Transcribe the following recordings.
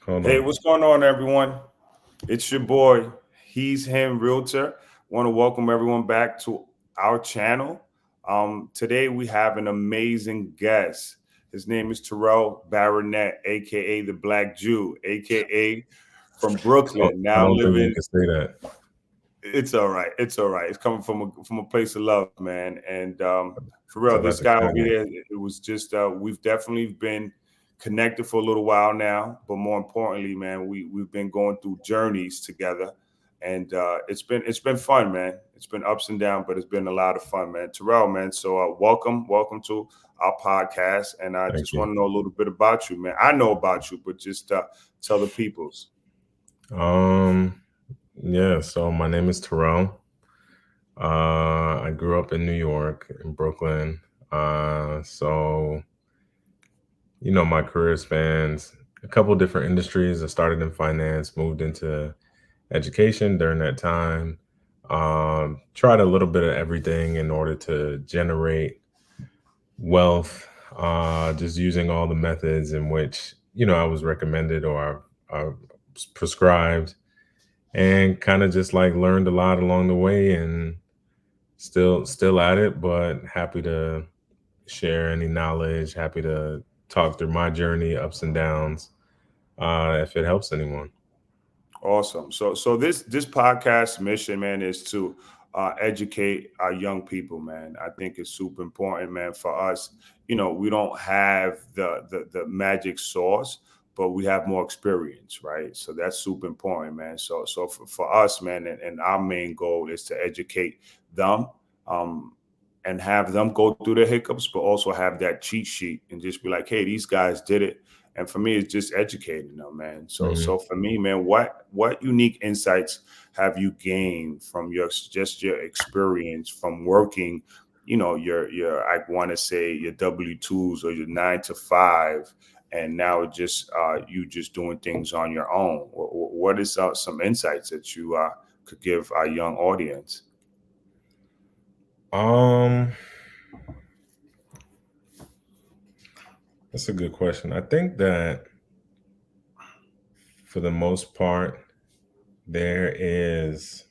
Hold Hey, on. what's going on, everyone? It's your boy, He's Him Realtor. Want to welcome everyone back to our channel. Today we have an amazing guest. His name is Tirrell Baronnette, aka the Black Jew, aka from Brooklyn. I Now don't think you living. can say that. It's all right. It's all right. It's coming from a place of love, man. And for real, Tell that this to guy over Kanye. here, it was just we've definitely been connected for a little while now. But more importantly, man, we've been going through journeys together, and it's been fun, man. It's been ups and downs, but it's been a lot of fun, man. Terrell, man. So welcome to our podcast, and I Thank just you. want to know a little bit about you, man. I know about you, but just tell the peoples. Um, yeah, so my name is Terrell. I grew up in New York, in Brooklyn. So, my career spans a couple different industries. I started in finance, moved into education during that time. Tried a little bit of everything in order to generate wealth, just using all the methods in which I was recommended or I was prescribed, and kind of just like learned a lot along the way, and still at it, but happy to share any knowledge. Happy to talk through my journey, ups and downs, if it helps anyone. Awesome. So this podcast mission, man, is to educate our young people, man. I think it's super important, man, for us. We don't have the magic sauce, but we have more experience, right? So that's super important, man. So for us, man, and our main goal is to educate them, um, and have them go through the hiccups, but also have that cheat sheet and just be like, hey, these guys did it. And for me, it's just educating them, man. So hmm so for me, man, what unique insights have you gained from your experience from working, your I want to say your W-2s or your 9 to 5, and now just you just doing things on your own. What is some insights that you could give our young audience? Um, that's a good question. I think that for the most part, there is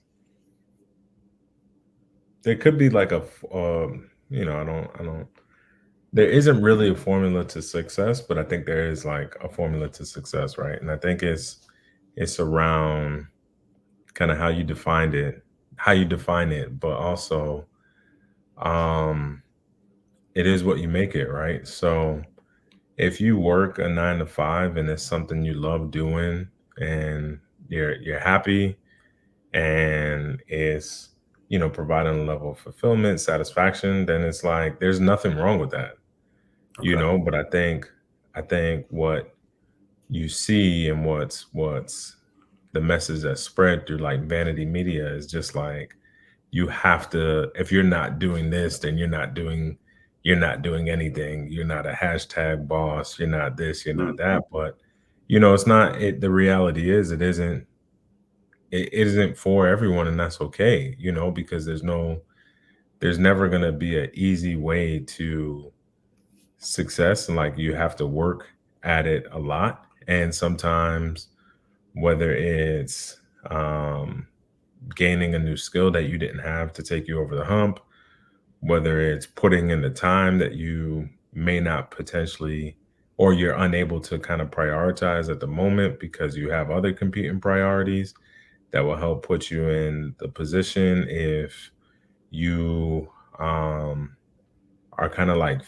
there could be like I don't there isn't really a formula to success, but I think there is like a formula to success, right? And I think it's around kind of how you define it, but also um it is what you make it, right? So if you work a 9 to 5 and it's something you love doing, and you're happy, and it's providing a level of fulfillment, satisfaction, then it's like there's nothing wrong with that. Okay. But I think what you see and what's the message that's spread through like vanity media is just like, you have to, if you're not doing this, then you're not doing anything. You're not a hashtag boss, you're not this, you're not Mm-hmm. that. But it's not it the reality is it isn't for everyone, and that's okay, because there's never going to be an easy way to success, and like you have to work at it a lot. And sometimes, whether it's um gaining a new skill that you didn't have to take you over the hump, whether it's putting in the time that you may not potentially, or you're unable to kind of prioritize at the moment because you have other competing priorities that will help put you in the position. If you um are kind of like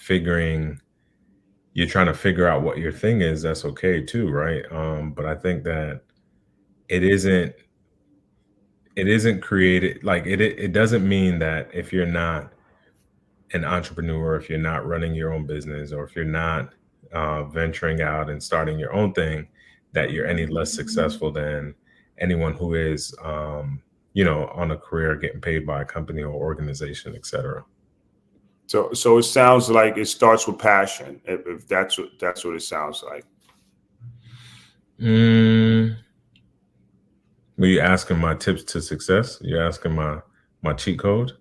you're trying to figure out what your thing is, that's okay too, right? But I think that it isn't it isn't created like it doesn't mean that if you're not an entrepreneur, if you're not running your own business, or if you're not venturing out and starting your own thing, that you're any less successful than anyone who is on a career getting paid by a company or organization, etc. So it sounds like it starts with passion. If that's what it sounds like. mm, were you asking my tips to success? You're asking my cheat code?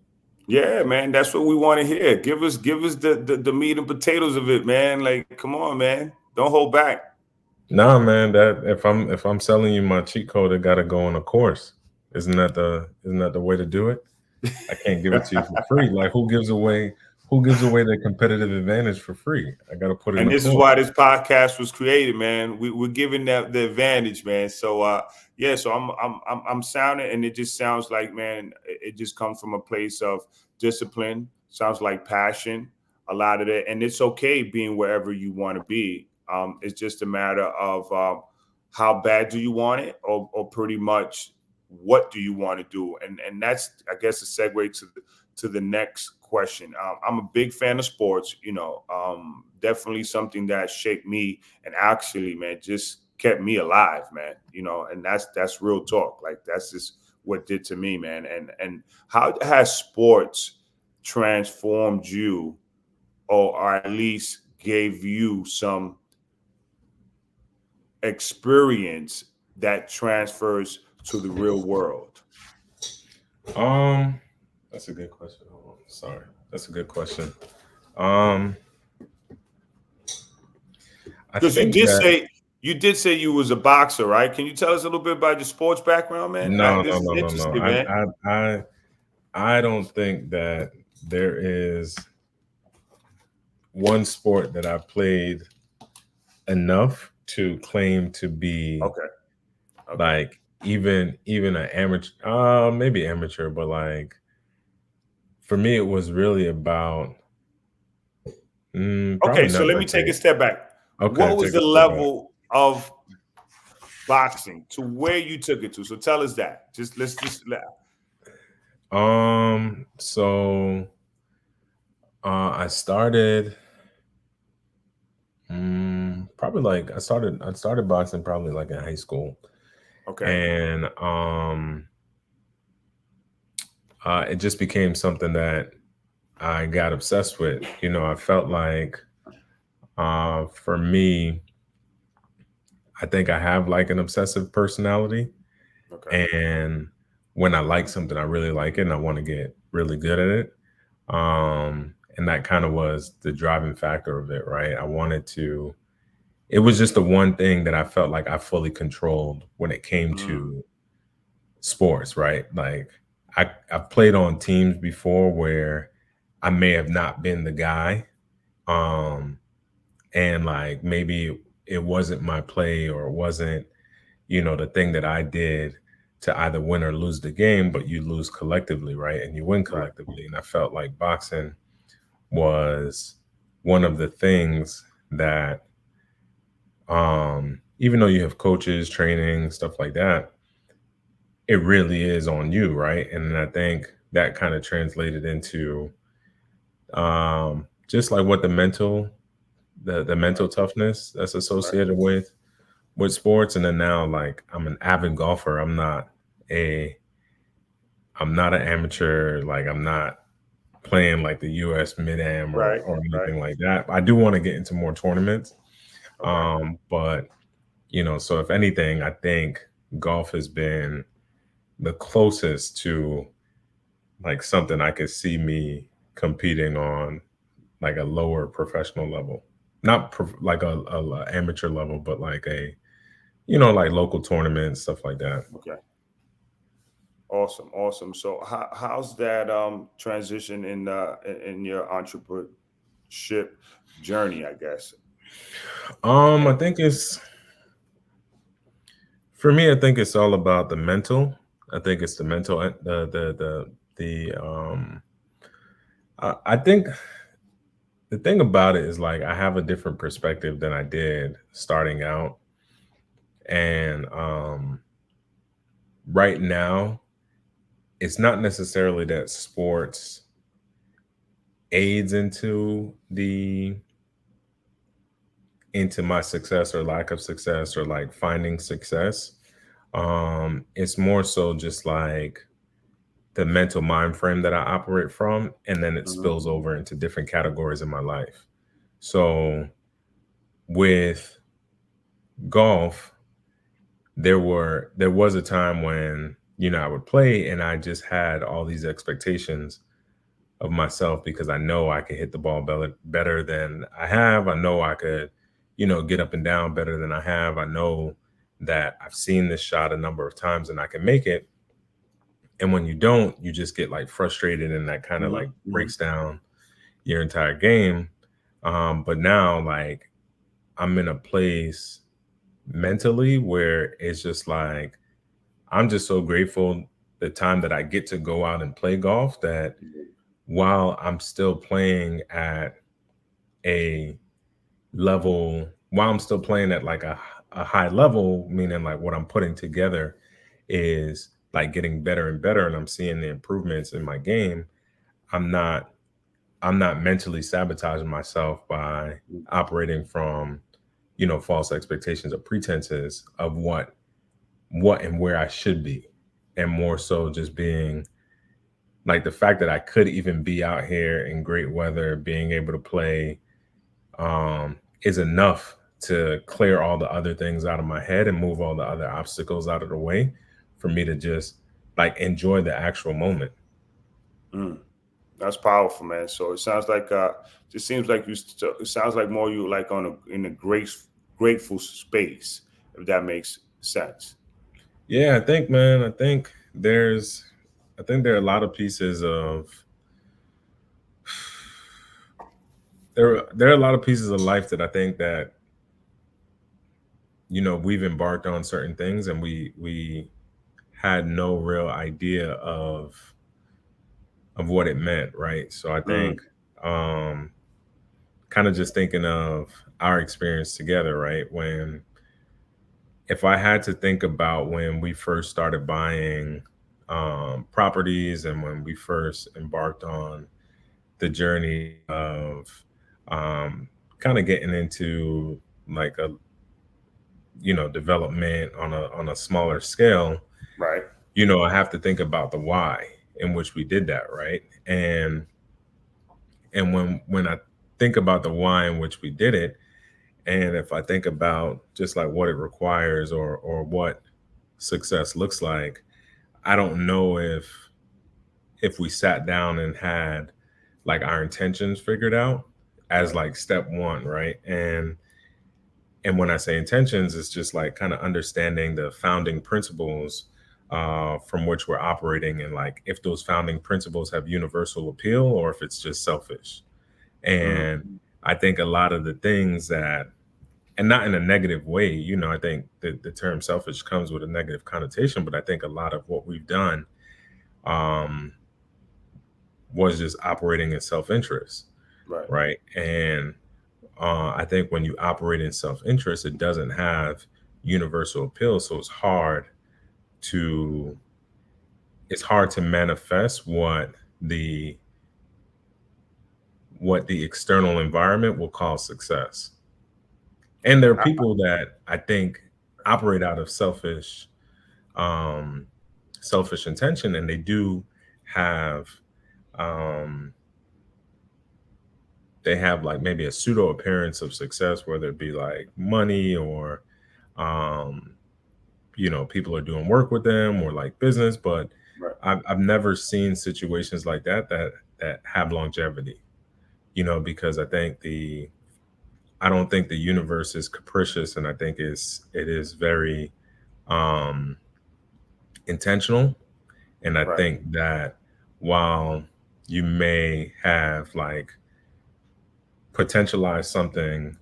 Yeah, man, that's what we want to hear. Give us the meat and potatoes of it, man. Like, come on, man. Don't hold back. Nah, man, that if I'm selling you my cheat code, it gotta go on a course. Isn't that the way to do it? I can't give it to you for free. Like who gives away the competitive advantage for free? I gotta put in And a this is course. why this podcast was created, man. We're giving that the advantage, man. So yeah, so I'm sounding, and it just sounds like, man, it just comes from a place of discipline. Sounds like passion, a lot of that, and it's okay being wherever you want to be. It's just a matter of how bad do you want it, or pretty much what do you want to do, and that's, I guess, a segue to the next question. I'm a big fan of sports, definitely something that shaped me and actually, man, just kept me alive, man. And that's real talk. Like that's just what did to me, man. And how has sports transformed you, or at least gave you some experience that transfers to the real world? Um, that's a good question. Hold on. Sorry, that's a good question. Um, I Because think that you did say you was a boxer, right? Can you tell us a little bit about your sports background, man? no, no, This is no, no, no. interesting, man. I don't think that there is one sport that I played enough to claim to be Okay, okay, like even an amateur, maybe amateur, but like for me, it was really about okay. probably So not let me like take a a step back. okay, What was take a the step back. level of boxing to where you took it to? So tell us that. Just let's just So I started probably like I started boxing probably like in high school, okay. and it just became something that I got obsessed with. I felt like for me, I think I have like an obsessive personality, Okay. and when I like something, I really like it, and I want to get really good at it. And that kind of was the driving factor of it, right? I wanted to. It was just the one thing that I felt like I fully controlled when it came Mm, to sports, right? Like I've played on teams before where I may have not been the guy, um, and like maybe it wasn't my play or it wasn't the thing that I did to either win or lose the game, but you lose collectively, right? And you win right. collectively. And I felt like boxing was one of the things that, even though you have coaches, training, stuff like that, it really is on you, right? And I think that kind of translated into just like what the mental toughness that's Right. associated with sports. And then now, like, I'm an avid golfer. A I'm not an amateur. Like, I'm not playing like the U.S. Mid Am or Right. or Right. anything like that. I do want to get into more tournaments. Okay. But so if anything, I think golf has been the closest to like something I could see me competing on like a lower professional level, not like a amateur level, but like a like local tournaments, stuff like that. Okay. Awesome. Awesome. So how's that transition in your entrepreneurship journey, I guess? I think it's for me. I think it's all about the mental. I think it's the mental, I think the thing about it is like I have a different perspective than I did starting out, and right now it's not necessarily that sports aids into my success or lack of success or like finding success. It's more so just like the mental mind frame that I operate from, and then it Hmm. spills over into different categories in my life. So with golf, there was a time when I would play and I just had all these expectations of myself because I know I could hit the ball better than I have. I know I could, get up and down better than I have. I know that I've seen this shot a number of times and I can make it. And when you don't, you just get like frustrated and that kind of like Hmm. breaks down your entire game. But now, like, I'm in a place mentally where it's just like, I'm just so grateful the time that I get to go out and play golf that while I'm still playing at a while I'm still playing at like a high level, meaning like what I'm putting together is like getting better and better and I'm seeing the improvements in my game. I'm not I'm not mentally sabotaging myself by operating from, false expectations or pretenses of what and where I should be. And more so just being like the fact that I could even be out here in great weather, being able to play is enough to clear all the other things out of my head and move all the other obstacles out of the way for me to just like enjoy the actual moment. Mm. That's powerful, man. So it sounds like just seems like it sounds like more you like on a in a grateful space, if that makes sense. Yeah, I think, man, I think there are a lot of pieces of there are a lot of pieces of life that I think that we've embarked on certain things and we had no real idea of what it meant, right? So I Mm. think um kind of just thinking of our experience together, right? When if I had to think about when we first started buying properties and when we first embarked on the journey of um, kind of getting into like a development on a smaller scale, Right. I have to think about the why in which we did that, right? And when I think about the why in which we did it, and if I think about just like what it requires or what success looks like, I don't know if we sat down and had like our intentions figured out as Right. like step one, right? And when I say intentions, it's just like kind of understanding the founding principles from which we're operating, and like if those founding principles have universal appeal or if it's just selfish. Mm. And I think a lot of the things that, and not in a negative way, I think the term selfish comes with a negative connotation, but I think a lot of what we've done um, was just operating in self-interest, Right. right? And I think when you operate in self-interest, it doesn't have universal appeal, so to it's hard to manifest the what the external environment will call success. And there are I, people that I think operate out of um, selfish intention, and they do have um, they have like maybe a pseudo appearance of success, whether it be like money or um, people are doing work with them or like business. But right. I've never seen situations like that have longevity. Because I don't think the universe is capricious, and I think it is very um, intentional. And I Right. think that while you may have like potentialized something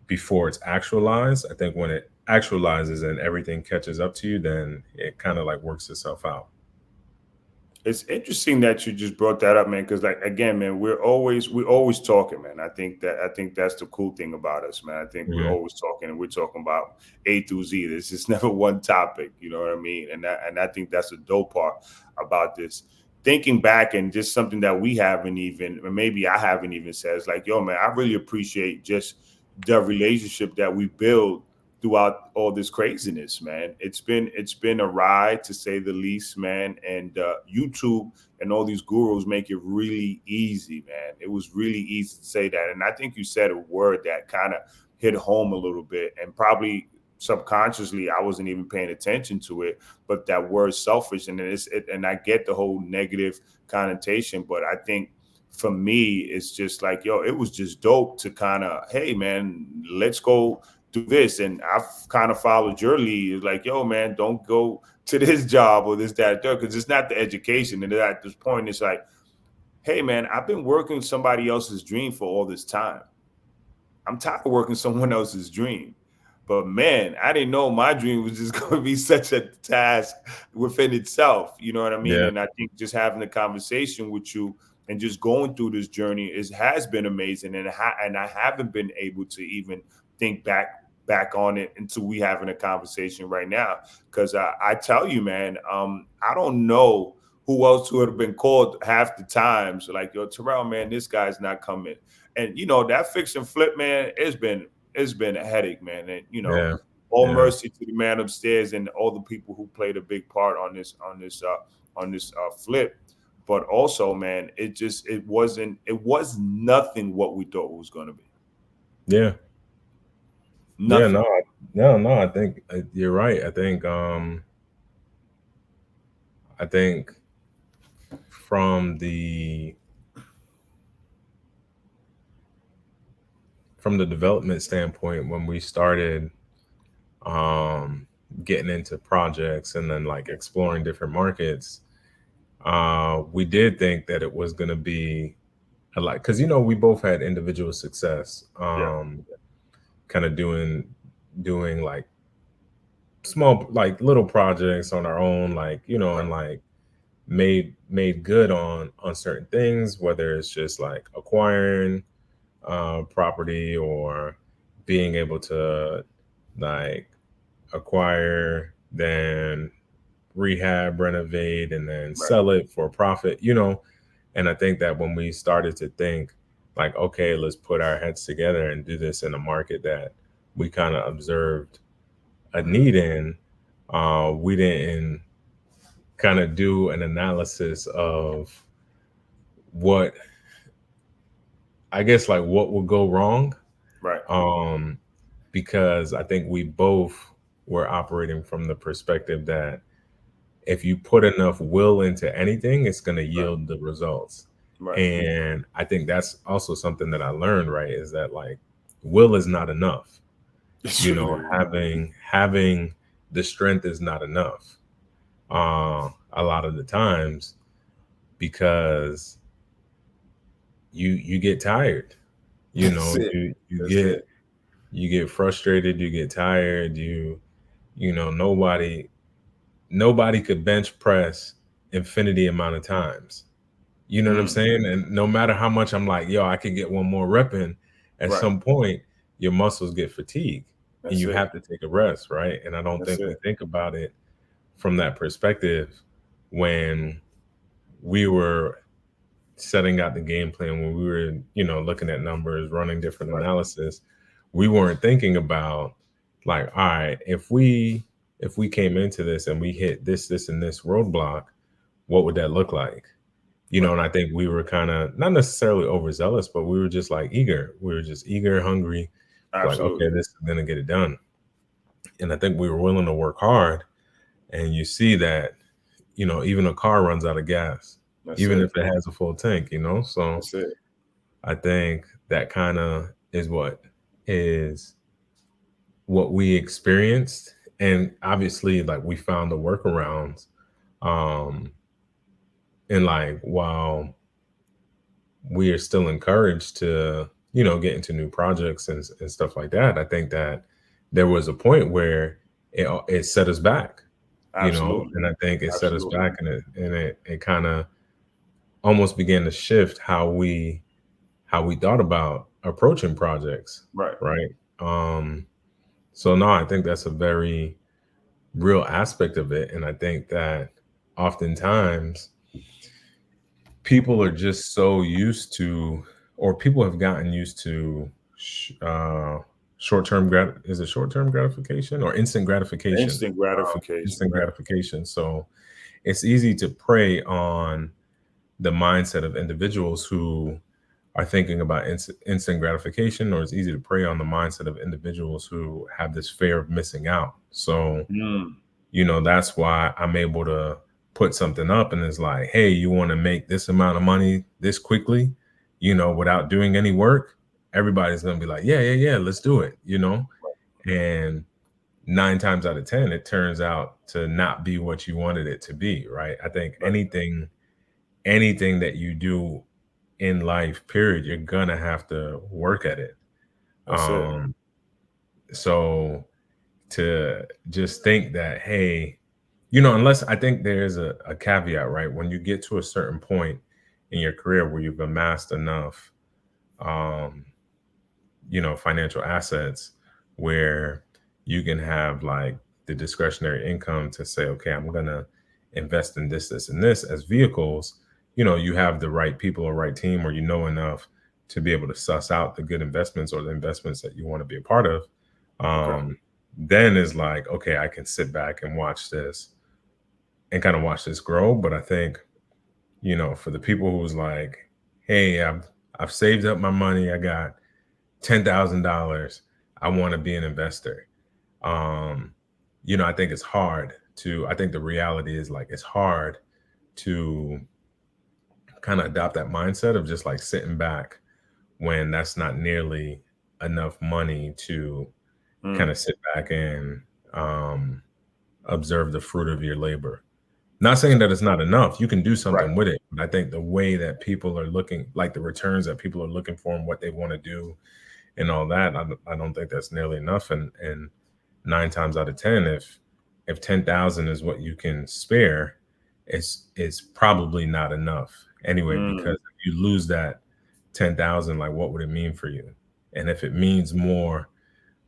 before it's actualized, I think when it actualizes and everything catches up to you, then it kind of like works itself out. It's interesting that you just brought that up, man. Because like again, man, we're always talking, man. I think that's the cool thing about us, man. I think we're Hmm. always talking, and we're talking about A through Z. This is never one topic. You know what I mean? And I think that's the dope part about this. Thinking back and just something that we haven't even, or maybe I haven't even said, is like, yo, man, I really appreciate just the relationship that we build throughout all this craziness, man. It's been a ride to say the least, man. And YouTube and all these gurus make it really easy, man. It was really easy to say that, and I think you said a word that kind of hit home a little bit, and probably subconsciously I wasn't even paying attention to it, but that word selfish, and and I get the whole negative connotation, but I think for me, it's just like, yo, it was just dope to kind of, hey man, let's go do this. And I've kind of followed your lead. It's like, yo, man, don't go to this job or this, that, because it's not the education. And at this point, it's like, hey man, I've been working somebody else's dream for all this time. I'm tired of working someone else's dream. But man, I didn't know my dream was just going to be such a task within itself. You know what I mean? Yeah. And I think just having a conversation with you and just going through this journey has been amazing. And I haven't been able to even think back on it until we having a conversation right now. Because I tell you, man, I don't know who else would have been called half the times. Like, yo, Tirrell, man, this guy's not coming. And that fix and flip, man, it's been a headache, man. And Yeah. all Yeah. mercy to the man upstairs and all the people who played a big part on this flip. But also, man, it was nothing what we thought it was going to be. Yeah. Yeah. Nothing. No. I think you're right. I think from the development standpoint, when we started um, getting into projects and then like exploring different markets, we did think that it was going to be a lot because we both had individual success, Yeah. kind of doing like small like little projects on our own, like Right. and like made good on certain things, whether it's just like acquiring property or being able to like acquire, then rehab, renovate, and then Right. sell it for profit. And I think that when we started to think like, okay, let's put our heads together and do this in a market that we kind of observed a Mhm. need in, we didn't kind of do an analysis of what I guess like what would go wrong, Right. um, because I think we both were operating from the perspective that if you put enough will into anything, it's going to Right. yield the results. Right. And I think that's also something that I learned, right? Is that like will is not enough. It's really Having the strength is not enough. A lot of the times because you get tired. that's it. You That's get it. frustrated, you get tired, nobody could bench press infinity amount of times. You know what I'm Mm. saying? And no matter how much I'm like, yo, I can get one more rep in, at Right. some point your muscles get fatigued and That's you it. have to take a rest, right? And I don't That's think we it. think about it from that perspective when we were setting out the game plan, when we were, looking at numbers, running different Right. analysis. We weren't thinking about like, all right, if we came into this and we hit this and this roadblock, what would that look like? Right. And I think we were kind of not necessarily overzealous, but we were just like eager. We were just eager, hungry, like, okay, Absolutely. this is gonna get it done. And I think we were willing to work hard. And you see that, even a car runs out of gas, That's even it. if it has a full tank. So That's it. I think that kind of is what we experienced. And obviously, like we found the workarounds. Um, and like while we are still encouraged to, get into new projects and stuff like that, I think that there was a point where it set us back, Absolutely. and I think it set us Absolutely. back, and it kind of almost began to shift how we thought about approaching projects, Right. right? Um, so no, I think that's a very real aspect of it, and I think that oftentimes people are just so used to, or people have gotten used to, short-term is it short-term gratification or instant gratification? Instant gratification. Instant Right. gratification. So it's easy to prey on the mindset of individuals who are thinking about instant gratification, or it's easy to prey on the mindset of individuals who have this fear of missing out. So, Mm. that's why I'm able to put something up and it's like, hey, you want to make this amount of money this quickly? without doing any work, everybody's going to be like, yeah, yeah, yeah, let's do it, and 9 times out of 10, it turns out to not be what you wanted it to be, right? I think Right. anything that you do in life, period, you're gonna have to work at it. That's it. Um, so to just think that, hey, unless I think there's a caveat, right? When you get to a certain point in your career where you've amassed enough, um, financial assets where you can have like the discretionary income to say, okay, I'm gonna invest in this, this, and this as vehicles. You have the right people or right team, or enough to be able to suss out the good investments or the investments that you want to be a part of. Okay. Then is like, okay, I can sit back and watch this and kind of watch this grow. But I think, for the people who's like, hey, I've saved up my money, I got $10,000, I want to be an investor. Um, I think it's hard I think the reality is like it's hard to kind of adopt that mindset of just like sitting back when that's not nearly enough money to kind Mm. of sit back and um, observe the fruit of your labor. Not saying that it's not enough. You can do Right. something with it. But I think the way that people are looking, like the returns that people are looking for and what they want to do and all that, I don't think that's nearly enough. And 9 times out of 10, if 10,000 is what you can spare, it's probably not enough anyway. Mm. Because if you lose that 10,000, like what would it mean for you? And if it means more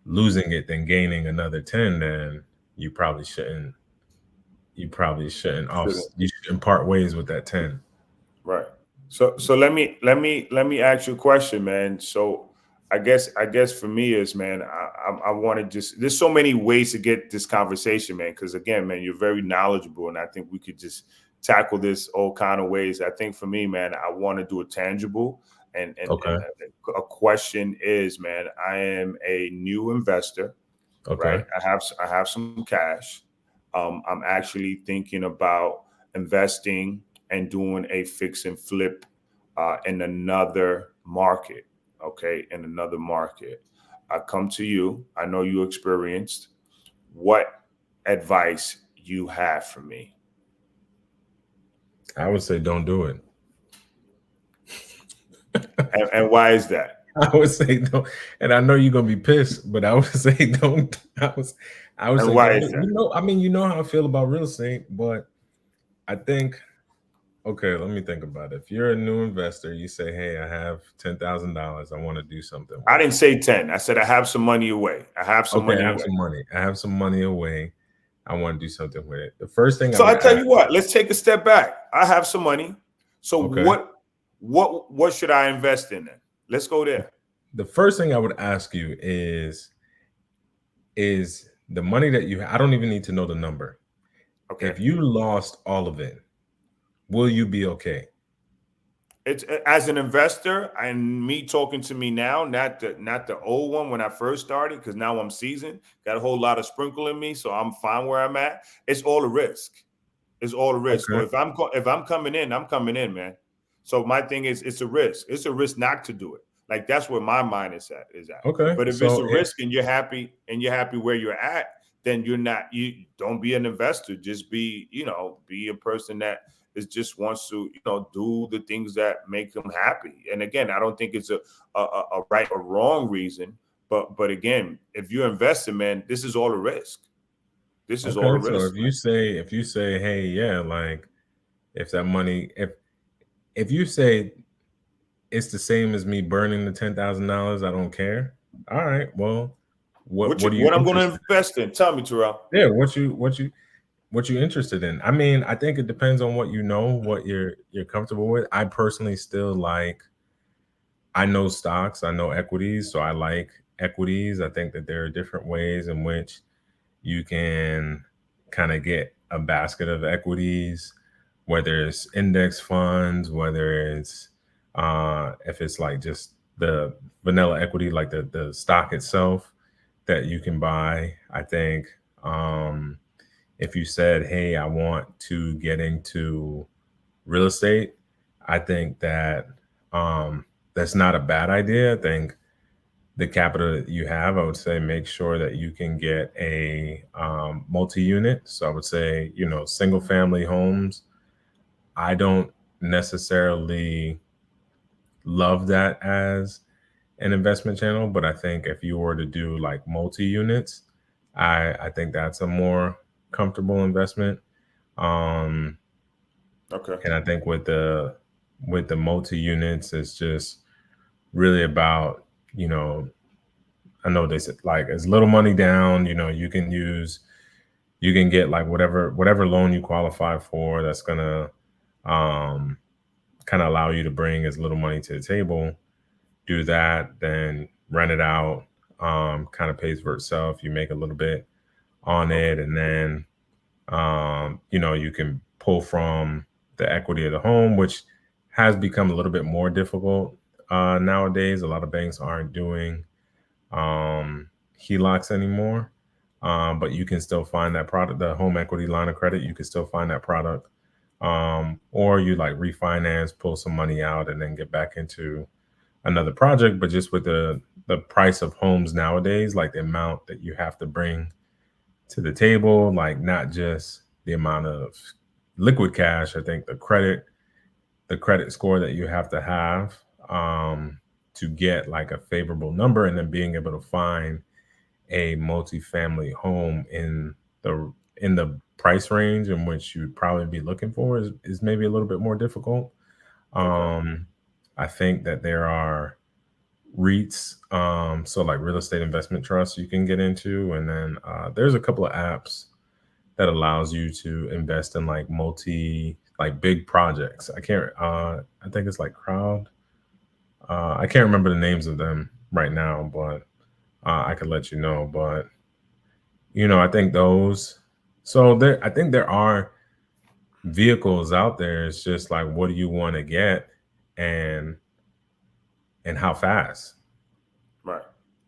losing it than gaining another 10, then you probably shouldn't. Shouldn't. You shouldn't part ways with that 10. Right. So let me ask you a question, man. So I guess for me is, man, I want to just, there's so many ways to get this conversation, man. Because again, man, you're very knowledgeable, and I think we could just tackle this all kind of ways. I think for me, man, I want to do it tangible. And Okay. a question is, man, I am a new investor, right? Okay. I have some cash. I'm actually thinking about investing and doing a fix and flip in another market. Okay, in another market. I come to you. I know you experienced. What advice you have for me? I would say don't do it. And why is that? I would say don't. And I know you're gonna be pissed, but I would say don't. I would And say why don't. is that? I mean, how I feel about real estate, but I think, okay, let me think about it. If you're a new investor, you say, hey, I have $10,000, I want to do something I with it. didn't say 10. I said I have some money away. I have some Okay, money I have away. some money. I have some money away. I want to do something with it. The first thing I So I would tell ask, you what, let's take a step back. I have some money. So okay, what should I invest in then? Let's go there. the first thing I would ask you is the money that I don't even need to know the number. Okay. If you lost all of it, will you be okay? It's as an investor, and me talking to me now, not the old one when I first started, because now I'm seasoned, got a whole lot of sprinkle in me, so I'm fine where I'm at. It's all a risk. It's all a risk. So Okay. if I'm coming in, I'm coming in, man. So my thing is, it's a risk. It's a risk not to do it. Like that's where my mind is at. Okay. But if it's So a risk and you're happy where you're at, then you don't be an investor. Just be a person that is just wants to do the things that make them happy. And again, I don't think it's a right or wrong reason. But again, if you're investing, man, this is all a risk. This is all a okay. So risk, man. if you say, hey, yeah, like if that money, if you say it's the same as me burning the $10,000, I don't care. All right. Well, what are you What I'm going to interested invest in? Tell me, Terrell. in? Yeah. What you interested in? I mean, I think it depends on what what you're comfortable with. I personally still like. I know stocks. I know equities. So I like equities. I think that there are different ways in which you can kind of get a basket of equities, whether it's index funds, whether it's if it's like just the vanilla equity, like the stock itself that you can buy. I think um, if you said, hey, I want to get into real estate, I think that that's not a bad idea. I think the capital that you have, I would say make sure that you can get a multi-unit. So I would say, single family homes. I don't necessarily love that as an investment channel, but I think if you were to do like multi-units, I think that's a more comfortable investment. Um, Okay. and I think with the multi-units, it's just really about, you know, I know they said like as little money down, you can get like whatever loan you qualify for that's gonna um kind of allow you to bring as little money to the table. Do that, then rent it out, kind of pays for itself. You make a little bit on Okay. it, and then you can pull from the equity of the home, which has become a little bit more difficult nowadays. A lot of banks aren't doing um, HELOCs anymore, but you can still find that product, the home equity line of credit. You can still find that product, or you like refinance, pull some money out, and then get back into another project. But just with the price of homes nowadays, like the amount that you have to bring to the table, like not just the amount of liquid cash. I think the credit score that you have um, to get like a favorable number, and then being able to find a multifamily home in the price range in which you'd probably be looking for is maybe a little bit more difficult. Okay. Um, I think that there are REITs, so like real estate investment trusts you can get into, and then there's a couple of apps that allows you to invest in like big projects. I think it's like Crowd. I can't remember the names of them right now, but I could let you know. But I think those. So I think there are vehicles out there. It's just like, what do you want to get, and how fast? Right.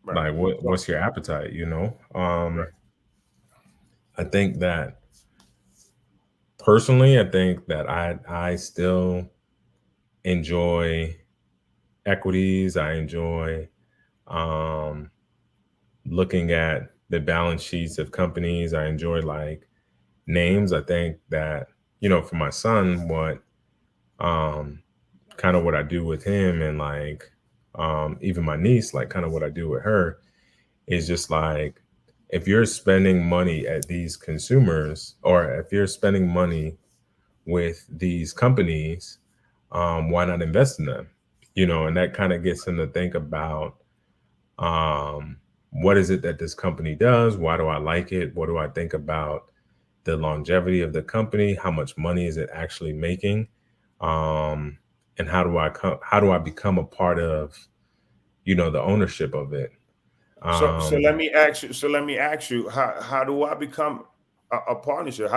Right. Like, So, what's your appetite? right. I think that personally, I think that I still enjoy equities. I enjoy um, looking at the balance sheets of companies. I enjoy like names. I think that for my son, what um, kind of what I do with him, and like even my niece, like kind of what I do with her, is just like if you're spending money at these consumers, or if you're spending money with these companies, why not invest in them? And that kind of gets them to think about um, what is it that this company does? Why do I like it? What do I think about the longevity of the company? How much money is it actually making? Um, and how do I become a part of the ownership of it? So Um, let me ask you. So let me ask you. How do I become a partnership?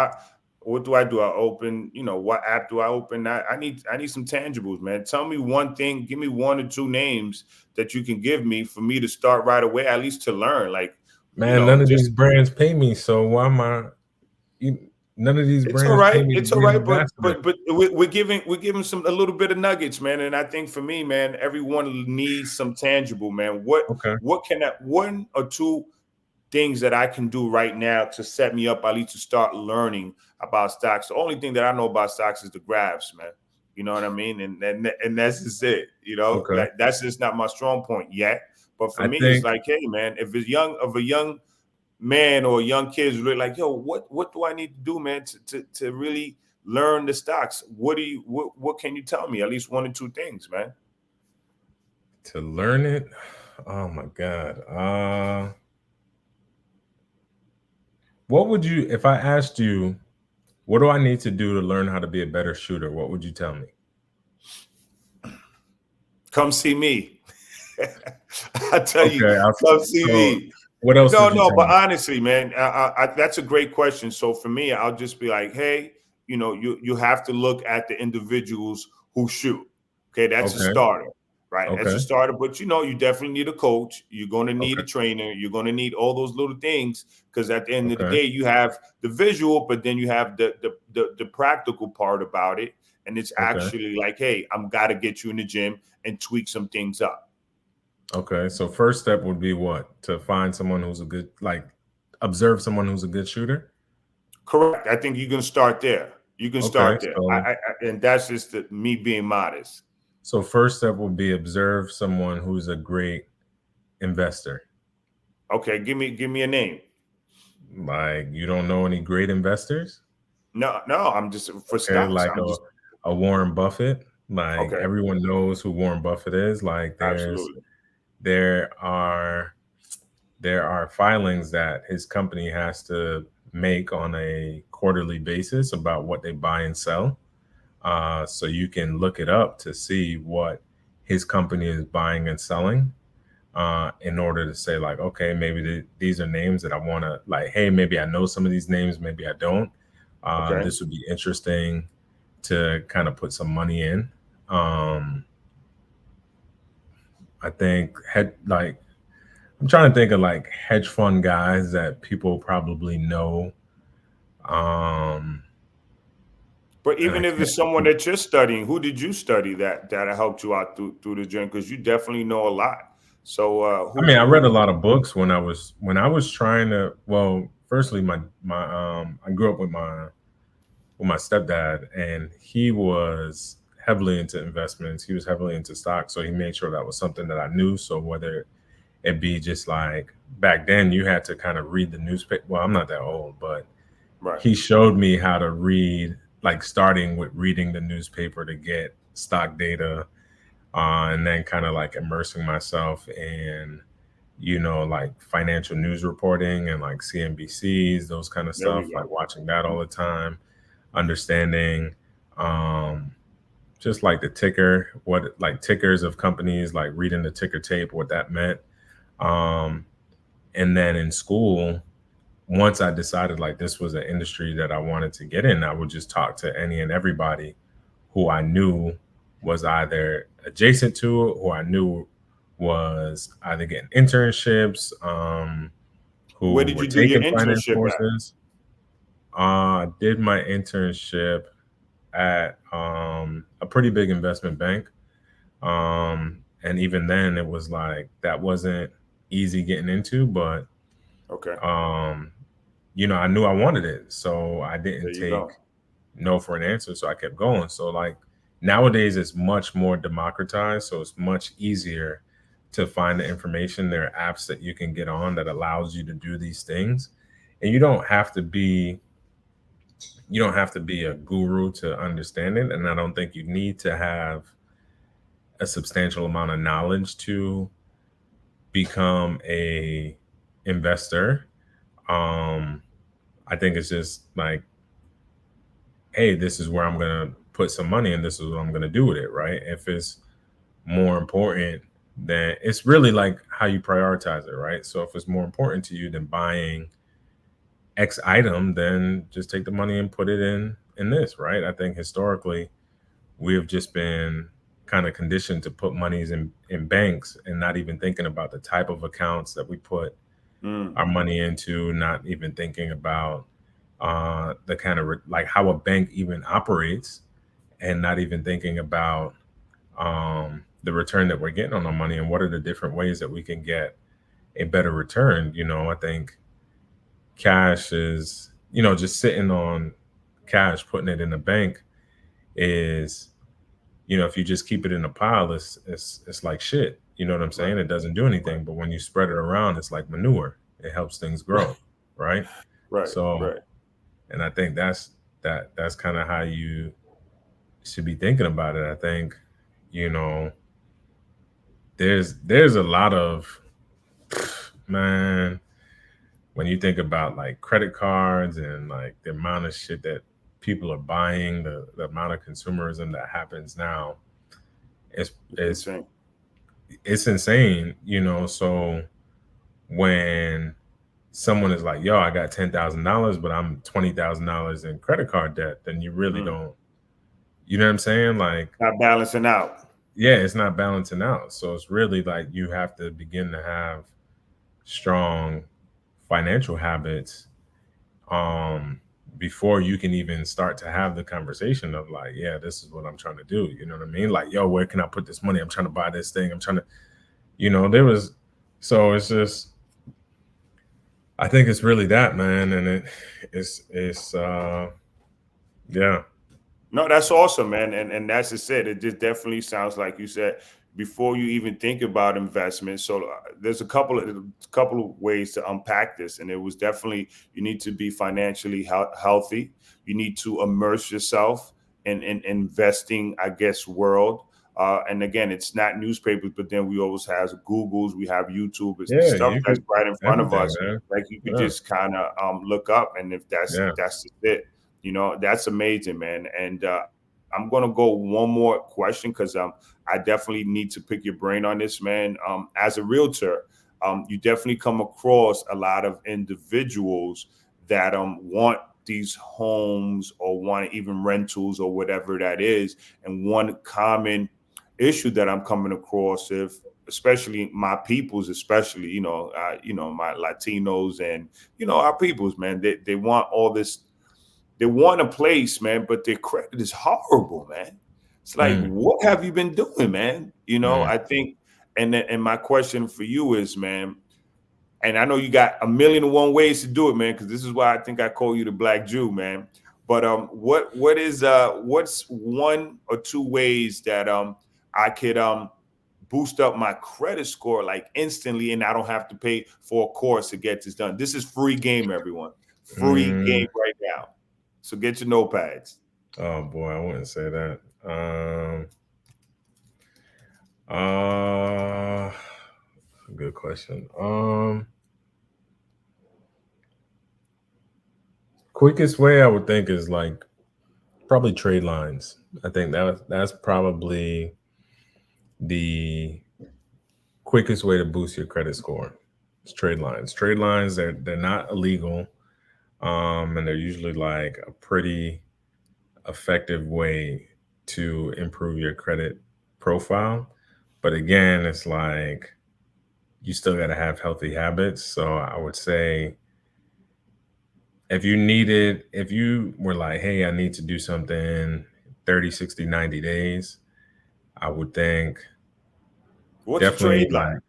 What do I do? I open. What app do I open? I need some tangibles, man. Tell me one thing. Give me one or two names that you can give me for me to start right away. At least to learn. Like, Man, none of these just brands pay me, so why am I? You, none of these it's all brands pay right. me to It's all be an right. But ambassador. but but we're giving some a little bit of nuggets, man. And I think for me, man, everyone needs some tangible, man. What Okay, what can that one or two things that I can do right now to set me up, at least to start learning about stocks? The only thing that I know about stocks is the graphs, man. You know what I mean? And that's just it. okay. That's just not my strong point yet. But for I me, it's think like, hey, man, if it's a young man or a young kid is really like, yo, what do I need to do, man, to really learn the stocks? What can you tell me? At least one or two things, man. to learn it, oh my God. What would you, if I asked you, what do I need to do to learn how to be a better shooter? What would you tell me? Come see me. I tell you, Okay, come see so me. what else No, would you no, tell but me? honestly, man, that's a great question. So for me, I'll just be like, hey, you have to look at the individuals who shoot. Okay, that's a Okay, starter, right? As a Okay. starter, but you definitely need a coach. You're going to need Okay. a trainer. You're going to need all those little things because at the end of the Okay. day, you have the visual, but then you have the practical part about it. And it's Okay. actually like, hey, I'm got to get you in the gym and tweak some things up. Okay. So first step would be what? To find someone who's a good, like, observe someone who's a good shooter. Correct. I think you can start there. You can Okay. start there. So And that's just me being modest. first step would be observe someone who's a great investor. Okay, give me a name. Like, you don't know any great investors? No, no, I'm just for Okay, stocks. like I'm just a Warren Buffett. Like, okay. everyone knows who Warren Buffett is. Like, Absolutely. there are there are filings that his company has to make on a quarterly basis about what they buy and sell. So you can look it up to see what his company is buying and selling, in order to say, like, okay, maybe these are names that I want to, like, hey, maybe I know some of these names, maybe I don't. Okay. This would be interesting to kind of put some money in. Um, I think I'm trying to think of like hedge fund guys that people probably know. Um, But and I even if can't. it's someone that you're studying, who did you study that helped you out through the journey? Because you definitely know a lot. So I mean, I read a lot of books when I was trying to. Well, firstly, my I grew up with my stepdad, and he was heavily into investments. He was heavily into stocks, so he made sure that was something that I knew. So whether it be just like back then, you had to kind of read the newspaper. Well, I'm not that old, but right. he showed me how to read, like starting with reading the newspaper to get stock data, and then kind of like immersing myself in, like financial news reporting and like CNBCs, those kind of There we stuff, like go. watching that all the time, understanding, um, just like the ticker, what like tickers of companies, like reading the ticker tape, what that meant. Um, and then in school, once I decided like this was an industry that I wanted to get in, I would just talk to any and everybody who I knew was either adjacent to it, who I knew was either getting internships, Where who did were you do your taking finance internship at? courses. I did my internship at a pretty big investment bank. And even then, it was like that wasn't easy getting into, but Okay. um, I knew I wanted it, so I didn't There you take go. no for an answer. So I kept going. So like nowadays, it's much more democratized, so it's much easier to find the information. There are apps that you can get on that allows you to do these things, and you don't have to be a guru to understand it. And I don't think you need to have a substantial amount of knowledge to become a investor. Um, I think it's just like, hey, this is where I'm gonna put some money and this is what I'm gonna do with it, right? If it's more important than, it's really like how you prioritize it, right? So if it's more important to you than buying X item, then just take the money and put it in this, right? I think historically we have just been kind of conditioned to put monies in banks and not even thinking about the type of accounts that we put Mm. our money into, not even thinking about the kind of like how a bank even operates, and not even thinking about the return that we're getting on our money and what are the different ways that we can get a better return. I think cash is, just sitting on cash, putting it in the bank is, if you just keep it in a pile, it's like shit. You know what I'm Right. saying? It doesn't do Right. anything. But when you spread it around, it's like manure. It helps things grow, right? Right. So, Right. and I think that's kind of how you should be thinking about it. I think, you know, there's a lot of, man, when you think about like credit cards and like the amount of shit that people are buying, the amount of consumerism that happens now, it's It's it's insane. it's insane. So when someone is like, yo, I got $10,000, but I'm $20,000 in credit card debt, then you really Mm. don't, you know what I'm saying? Like, Not balancing out. yeah, it's not balancing out. So it's really like you have to begin to have strong financial habits um before you can even start to have the conversation of like, yeah, this is what I'm trying to do. You know what I mean? Like, yo, where can I put this money? I'm trying to buy this thing. I'm trying to, there was, so it's just, I think it's really that, man. And it's yeah. No, that's awesome, man. And that's just it. It just definitely sounds like you said before you even think about investment. So there's a couple of ways to unpack this, and it was definitely you need to be financially healthy. You need to immerse yourself in investing, I guess, world. And again, it's not newspapers, but then we always have Google's, we have YouTube. It's the Yeah, stuff you that's could, right in front of everything, us. man. Like you could Yeah. just kind of look up, and if Yeah. that's just it. That's amazing, man. And I'm gonna go one more question because I definitely need to pick your brain on this, man. As a realtor, you definitely come across a lot of individuals that want these homes or want even rentals or whatever that is. And one common issue that I'm coming across, if especially my peoples, especially my Latinos and our peoples, man, they want all this, they want a place, man, but their credit is horrible, man. It's like, Mm, what have you been doing, man? mm, I think, and my question for you is, man, and I know you got a million and one ways to do it, man, because this is why I think I call you the Black Jew, man. But what's one or two ways that I could boost up my credit score like instantly, and I don't have to pay for a course to get this done. This is free game, everyone. Free mm. game right now. So get your notepads. Oh boy, I wouldn't say that. Uh, Good question. Quickest way I would think is like probably trade lines. I think that's probably the quickest way to boost your credit score. It's trade lines. Trade lines, they're not illegal. And they're usually like a pretty effective way to improve your credit profile. But again, it's like you still got to have healthy habits. So I would say if you were like, hey, I need to do something 30, 60, 90 days, I would think What's a definitely trade line?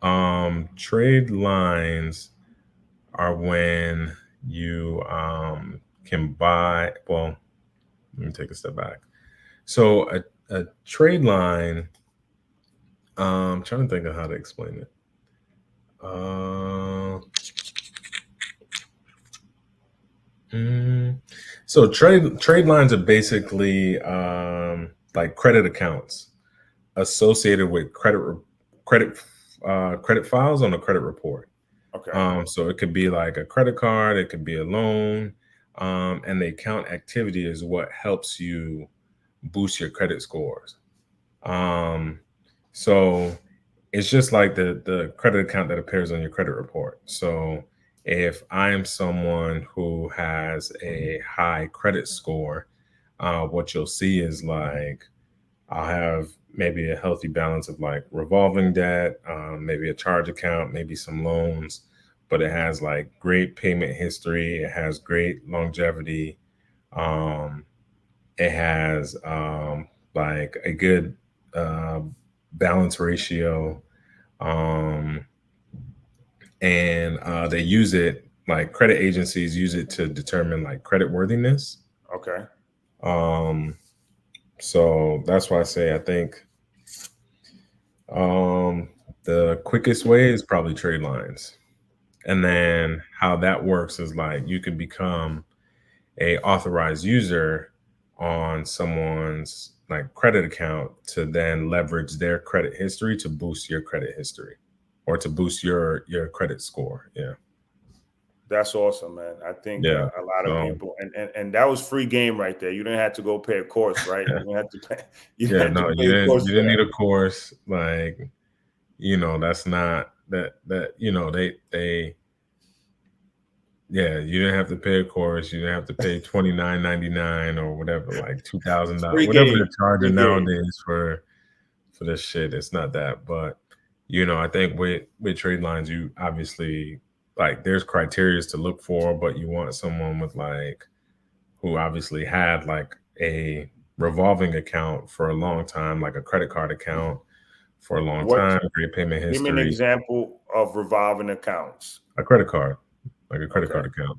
like trade lines are when you can buy, well, let me take a step back. So a trade line, I'm trying to think of how to explain it. Uh, mm, so trade lines are basically like credit accounts associated with credit credit files on a credit report. Okay. So it could be like a credit card, it could be a loan, and the account activity is what helps you boost your credit scores. Um, so it's just like the credit account that appears on your credit report. So if I am someone who has a high credit score, what you'll see is like I'll have maybe a healthy balance of like revolving debt, maybe a charge account, maybe some loans, but it has like great payment history. It has great longevity. Um, it has like a good uh, balance ratio. Um, and they use it, like credit agencies use it to determine like credit worthiness. Okay. Um, so that's why I say I think Um, the quickest way is probably trade lines. And Okay. then how that works is like you can become a authorized user on someone's like credit account to then leverage their credit history to boost your credit history or to boost your credit score. Yeah. That's awesome, man. I think Yeah. a lot of So people, and that was free game right there. You didn't have to go pay a course, right? You didn't have to pay. You didn't yeah, have to no, pay a course you for didn't that. need a course. Like, that's not that, Yeah, you didn't have to pay a course. You didn't have to pay $29.99 or whatever, like $2,000, Free whatever they're game. Free charging game. nowadays for this shit. It's not that, but I think with trade lines, you obviously like there's criteria to look for, but you want someone with like who obviously had like a revolving account for a long time, like a credit card account for a long What? time, great payment Give me an history, example of revolving accounts. a credit card, like a credit Okay. card account,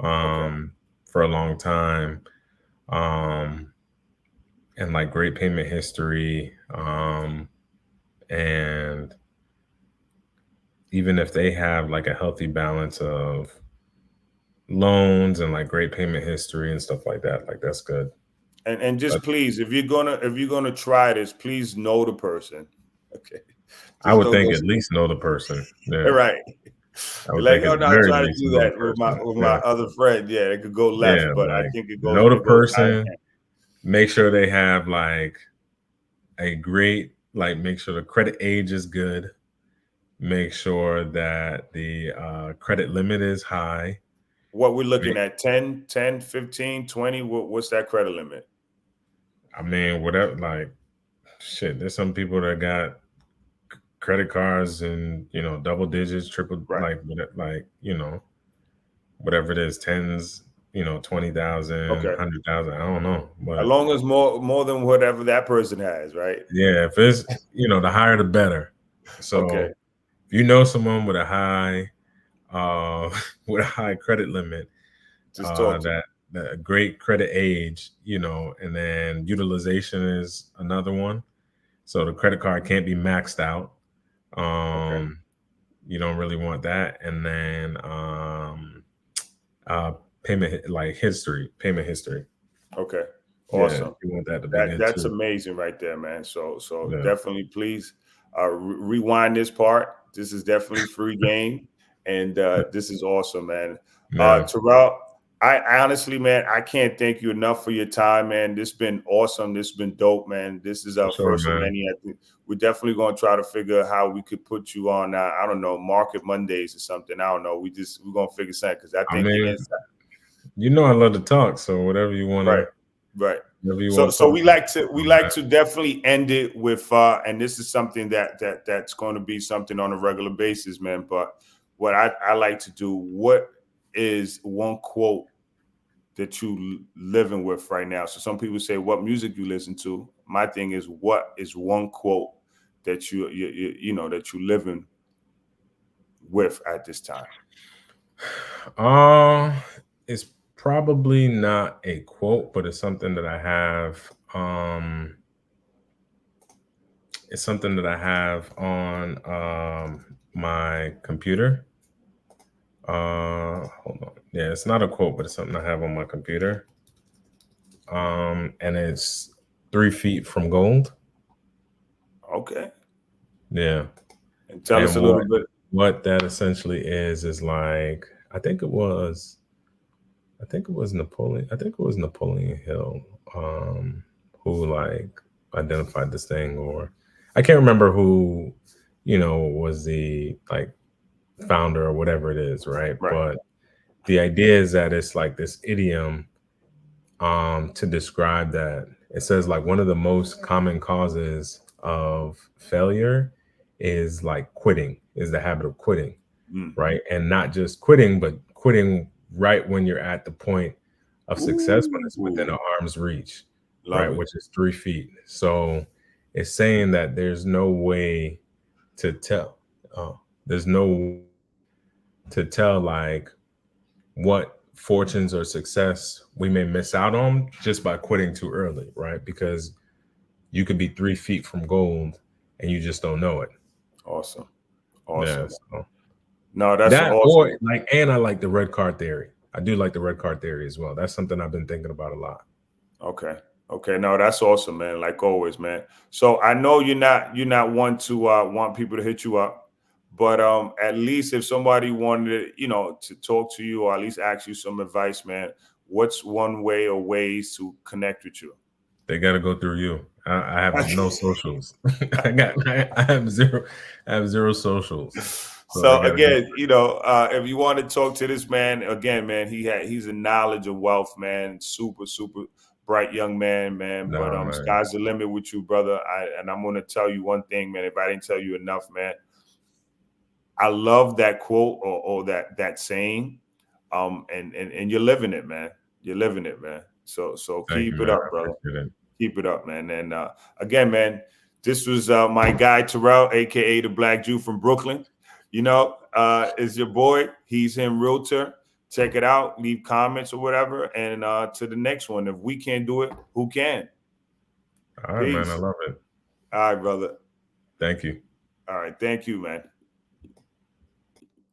Okay. for a long time, um, and like great payment history, and even if they have like a healthy balance of loans and like great payment history and stuff like that, like that's good. And But just please, if you're gonna try this, please know the person. Okay. I Just would don't think go. at least know the person. Yeah, Right. I would Like, think at oh the no, I very try to least do know the that with my person. with my Yeah, other friend. Yeah, it could go left, yeah, but I like think it goes know the it goes hand person. in hand. Make sure they have like a great like. Make sure the credit age is good. Make sure that the credit limit is high. What we're looking at, 10, 10, 15, 20. What's that credit limit? I mean, whatever. Like, shit. There's some people that got credit cards and double digits, triple Right. like whatever it is, tens, 20,000, Okay. 100,000. I don't know, As but long as more than whatever that person has, right? yeah, if it's the higher the better. Okay. So if you know someone with a high uh with a high credit limit, Just talk to me. that a great credit age, and then utilization is another one. So the credit card can't be maxed out. Okay. Um, you don't really want that. And then uh payment history. Okay. Yeah, Awesome. you want that to be good That's too. amazing right there, man. So Yeah. definitely please rewind this part. This is definitely free game, and this is awesome, man. Yeah, Terrell, I honestly, man, I can't thank you enough for your time, man. This been awesome. This been dope, man. This is for our sure, first of man. many. I think we're definitely going to try to figure out how we could put you on. I don't know, Market Mondays or something. I don't know. We're gonna figure something because I I think your mean, insight. I love to talk, so Right, right. whatever you So want to so talk we about. like to we like to definitely end it with and this is something that's going to be something on a regular basis, man. But what I like to do, what is one quote that you living with right now? So some people say what music you listen to. My thing is what is one quote that that you living with at this time? Uh, it's probably not a quote, but it's something that I have. It's something that I have on my computer. Hold on. Yeah, it's not a quote, but it's something I have on my computer. And it's 3 feet from gold. Okay. Yeah. And tell us And a little bit. what that essentially is like I think it was Napoleon. I think it was Napoleon Hill, who like identified this thing, or I can't remember who, was the like founder or whatever it is, right? Right. But the idea is that it's like this idiom to describe that. It says like one of the most common causes of failure is like quitting, is the habit of quitting, Mm. right? And not just quitting, but quitting right when you're at the point of success, when it's within Ooh, arm's reach, love right? it. Which is 3 feet. So it's saying that there's no way to tell. There's no way to tell like what fortunes or success we may miss out on just by quitting too early, right? Because you could be 3 feet from gold and you just don't know it. Awesome. Yeah. Awesome. So No, that's that or awesome. like, and I like the red card theory. I do like the red card theory as well. That's something I've been thinking about a lot. Okay. Okay. No, that's awesome, man. Like always, man. So I know you're not one to want people to hit you up, but at least if somebody wanted to talk to you or at least ask you some advice, man, what's one way or ways to connect with you? They got to go through you. I have no socials. I have zero. I have zero socials. So I So gotta do again, if you want to talk to this man again, man, he's a knowledge of wealth, man. Super, super bright young man, man. But nah, man. sky's the limit with you, brother. And I'm gonna tell you one thing, man. If I didn't tell you enough, man, I love that quote or that saying. And you're living it, man. You're living it, man. So Thank you, keep it man. I up, brother. appreciate it. Keep it up, man. And again, man, this was my guy Tirrell, aka the Black Jew from Brooklyn. Is your boy. He's him realtor. Check it out. Leave comments or whatever. And to the next one. If we can't do it, who can? All right, man. I Peace. love it. All right, brother. Thank you. All right. Thank you, man.